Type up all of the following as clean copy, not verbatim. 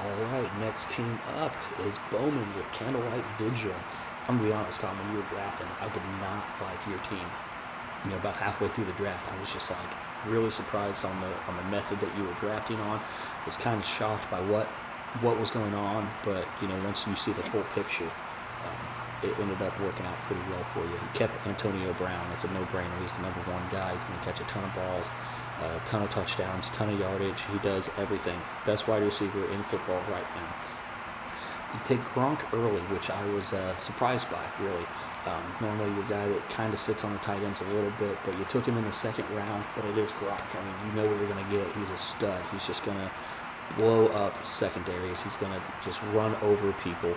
Alright, next team up is Bowman with Candlelight Vigil. I'm going to be honest, Tom, when you were drafting, I did not like your team. About halfway through the draft, I was just like really surprised on the method that you were drafting on. I was kind of shocked by what was going on, but once you see the full picture, it ended up working out pretty well for you. He kept Antonio Brown. It's a no-brainer. He's the number one guy. He's going to catch a ton of balls, a ton of touchdowns, ton of yardage. He does everything. Best wide receiver in football right now. You take Gronk early, which I was surprised by, really. Normally you're a guy that kind of sits on the tight ends a little bit, but you took him in the second round, but it is Gronk. I mean, you know what you're going to get. He's a stud. He's just going to blow up secondaries. He's going to just run over people,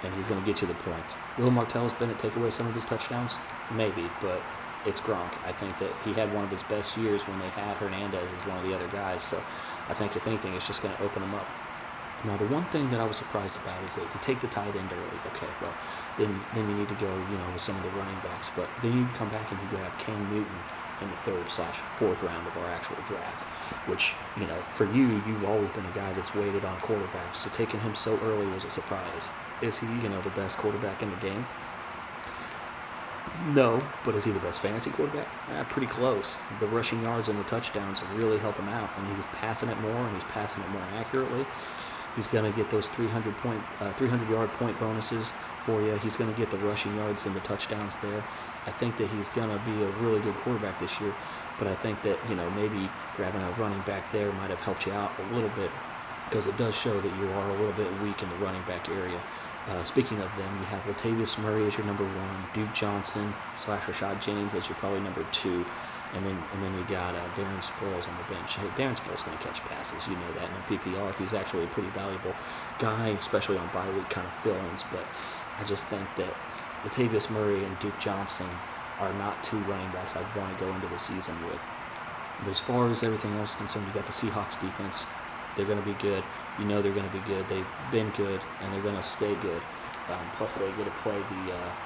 and he's going to get you the points. Will Martellus Bennett take away some of his touchdowns? Maybe, but it's Gronk. I think that he had one of his best years when they had Hernandez as one of the other guys, so I think if anything, it's just going to open him up. Now, the one thing that I was surprised about is that you take the tight end early. Okay, well, then you need to go, with some of the running backs. But then you come back and you grab Cam Newton in the 3rd/4th round of our actual draft, which, for you, you've always been a guy that's waited on quarterbacks. So taking him so early was a surprise. Is he, the best quarterback in the game? No, but is he the best fantasy quarterback? Pretty close. The rushing yards and the touchdowns really help him out, and he was passing it more, and he's passing it more accurately. He's going to get those 300-yard point bonuses for you. He's going to get the rushing yards and the touchdowns there. I think that he's going to be a really good quarterback this year, but I think that, maybe grabbing a running back there might have helped you out a little bit, because it does show that you are a little bit weak in the running back area. Speaking of them, you have Latavius Murray as your number 1, Duke Johnson / Rashad Jennings as your probably number 2, and then you got Darren Sproles on the bench. Hey, Darren Sproles going to catch passes, you know that. In PPR, he's actually a pretty valuable guy, especially on bye week kind of fill-ins. But I just think that Latavius Murray and Duke Johnson are not 2 running backs I'd want to go into the season with. But as far as everything else is concerned, you got the Seahawks defense. They're going to be good. They're going to be good. They've been good, and they're going to stay good. Plus, they get to play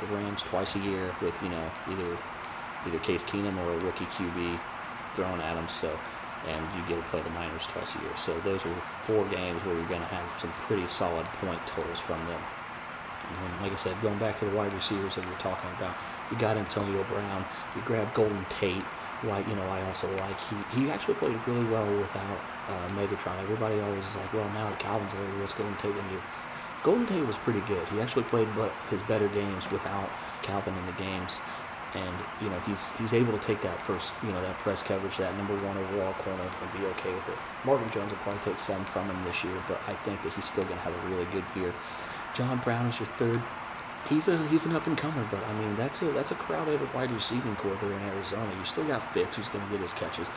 the Rams twice a year with either Case Keenum or a rookie QB thrown at them. So, and you get to play the Niners twice a year. So those are 4 games where you're going to have some pretty solid point totals from them. And like I said, going back to the wide receivers that you're talking about, you got Antonio Brown. You grab Golden Tate. I also like he actually played really well without Megatron. Everybody always is like, well, now that Calvin's there, what's Golden Tate going to do? Golden Tate was pretty good. He actually played his better games without Calvin in the games. And, he's able to take that first, that press coverage, that number 1 overall corner, and be okay with it. Marvin Jones will probably take some from him this year, but I think that he's still going to have a really good year. John Brown is your 3rd. He's an up-and-comer, but, that's a crowded wide receiving core there in Arizona. You still got Fitz, who's going to get his catches.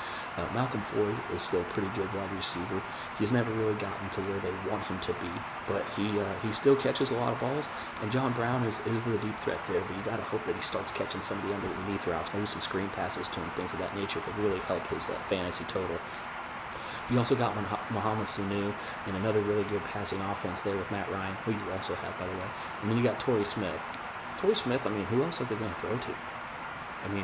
Malcolm Floyd is still a pretty good wide receiver. He's never really gotten to where they want him to be, but he still catches a lot of balls, and John Brown is the deep threat there, but you got to hope that he starts catching some of the underneath routes, maybe some screen passes to him, things of that nature could really help his fantasy total. You also got Mohamed Sanu and another really good passing offense there with Matt Ryan, who you also have, by the way. And then you got Torrey Smith. Torrey Smith, who else are they going to throw to?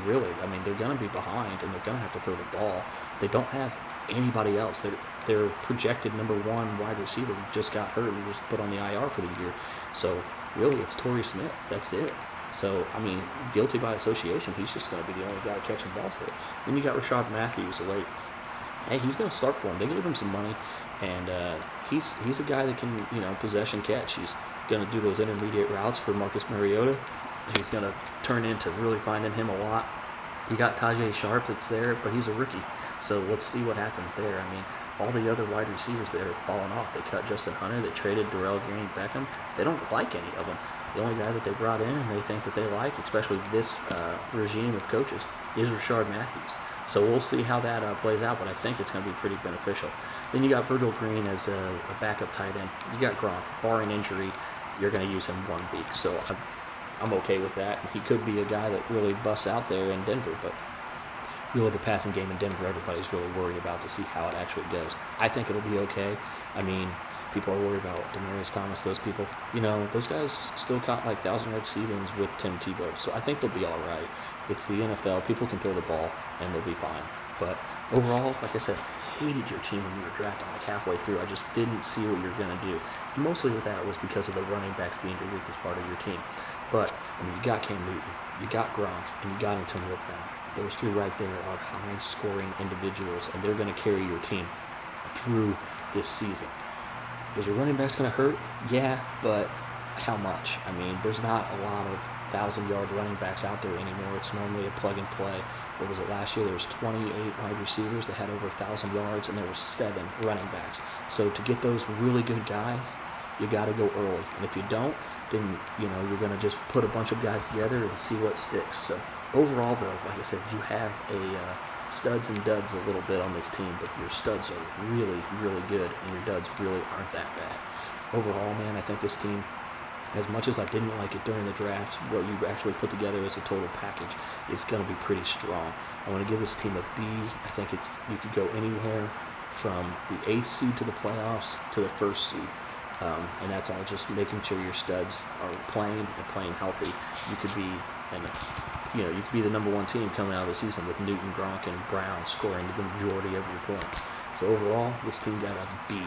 Really, they're going to be behind, and they're going to have to throw the ball. They don't have anybody else. Their projected number 1 wide receiver just got hurt and was put on the IR for the year. So, really, it's Torrey Smith. That's it. So, guilty by association. He's just going to be the only guy catching balls there. Then you got Rashad Matthews late. Hey, he's going to start for him. They gave him some money, and he's a guy that can, possession catch. He's going to do those intermediate routes for Marcus Mariota. He's going to turn into really finding him a lot. You got Tajay Sharp that's there, but he's a rookie. So let's see what happens there. All the other wide receivers there are falling off. They cut Justin Hunter. They traded Darrell Green Beckham. They don't like any of them. The only guy that they brought in and they think that they like, especially this regime of coaches, is Rashard Matthews. So we'll see how that plays out, but I think it's going to be pretty beneficial. Then you got Virgil Green as a backup tight end. You got Gronk. Barring injury, you're going to use him 1 week. So I'm okay with that. He could be a guy that really busts out there in Denver, but really the passing game in Denver, everybody's really worried about to see how it actually goes. I think it'll be okay. People are worried about Demaryius Thomas, those people. Those guys still caught 1,000-yard seasons with Tim Tebow, so I think they'll be all right. It's the NFL. People can throw the ball, and they'll be fine. But overall, like I said, hated your team when you were drafting, like halfway through. I just didn't see what you're going to do. Mostly with that was because of the running backs being your weakest part of your team. But, I mean, you got Cam Newton, you got Gronk, and you got Antonio Brown. Those three right there are high-scoring individuals, and they're going to carry your team through this season. Is your running backs going to hurt? Yeah, but how much? I mean, there's not a lot of 1,000-yard running backs out there anymore. It's normally a plug-and-play. What was it last year? There was 28 wide receivers that had over 1,000 yards, and there were 7 running backs. So to get those really good guys, you got to go early. And if you don't, then you're going to just put a bunch of guys together and see what sticks. So overall, though, like I said, you have a studs and duds a little bit on this team, but your studs are really, really good, and your duds really aren't that bad. Overall, man, I think this team, as much as I didn't like it during the draft, what you actually put together as a total package, it's going to be pretty strong. I want to give this team a B. I think you could go anywhere from the 8th seed to the playoffs to the 1st seed. And that's all just making sure your studs are playing and playing healthy. You could be the number 1 team coming out of the season with Newton, Gronk, and Brown scoring the majority of your points. So overall, this team got a B.